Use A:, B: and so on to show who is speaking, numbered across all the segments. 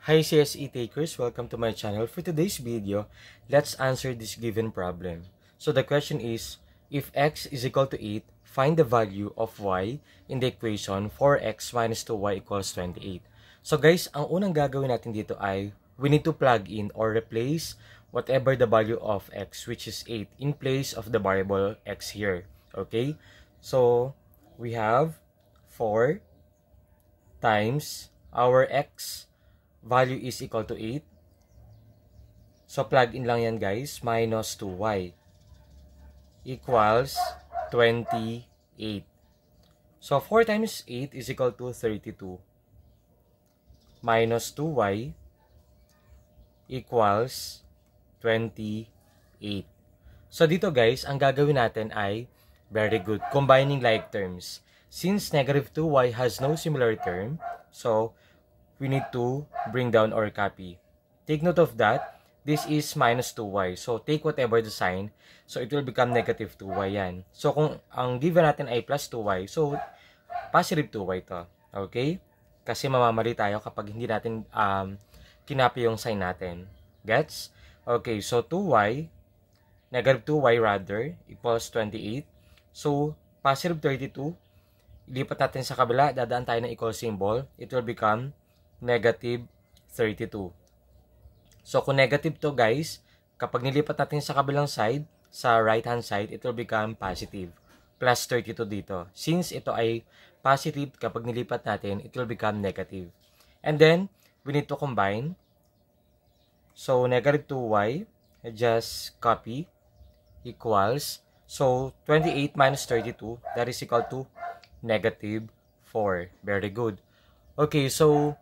A: Hi CSE takers, welcome to my channel. For today's video, let's answer this given problem. So the question is, if x is equal to 8, find the value of y in the equation 4x minus 2y equals 28. So guys, ang unang gagawin natin dito ay, we need to plug in or replace whatever the value of x, which is 8, in place of the variable x here. Okay? So, we have 4 times our x value is equal to 8. So, plug in lang yan guys. Minus 2y equals 28. So, 4 times 8 is equal to 32. Minus 2y equals 28. So, dito guys, ang gagawin natin ay very good. Combining like terms. Since negative 2y has no similar term, so, we need to bring down or copy. Take note of that. This is minus 2y. So, take whatever the sign. So, it will become negative 2y yan. So, kung ang given natin ay plus 2y, so, positive 2y to. Okay? Kasi mamamali tayo kapag hindi natin kinapi yung sign natin. Gets? Okay, so 2y, negative 2y rather, equals 28. So, positive 32. Ilipat natin sa kabila, dadaan tayo ng equal symbol. It will become negative 32. So, kung negative to guys, kapag nilipat natin sa kabilang side, sa right hand side, it will become positive. Plus 32 dito. Since ito ay positive, kapag nilipat natin, it will become negative. And then, we need to combine. So, negative 2y, just copy, equals, so, 28 minus 32, that is equal to negative 4. Very good. Okay, so,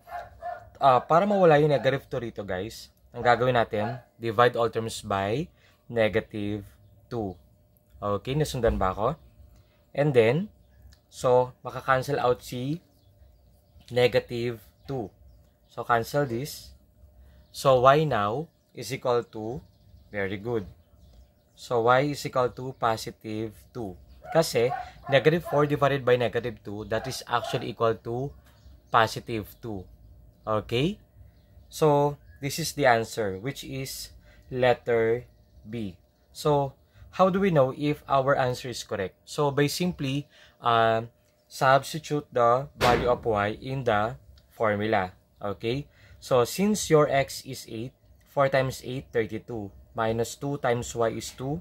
A: para mawala yung negative 2 rito guys, ang gagawin natin, divide all terms by negative 2. Okay, nasundan ba ako? And then, so, makakancel out si negative 2. So, cancel this. So, y now is equal to, very good. So, y is equal to positive 2. Kasi, negative 4 divided by negative 2, that is actually equal to positive 2. Okay? So, this is the answer, which is letter B. So, how do we know if our answer is correct? So, by simply substitute the value of y in the formula. Okay? So, since your x is 8, 4 times 8, 32. Minus 2 times y is 2.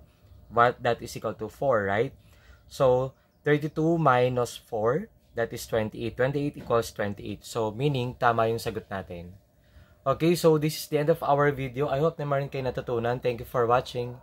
A: But that is equal to 4, right? So, 32 minus 4, that is 28. 28 equals 28. So, meaning, tama yung sagot natin. Okay, so this is the end of our video. I hope na maraming kayo natutunan. Thank you for watching.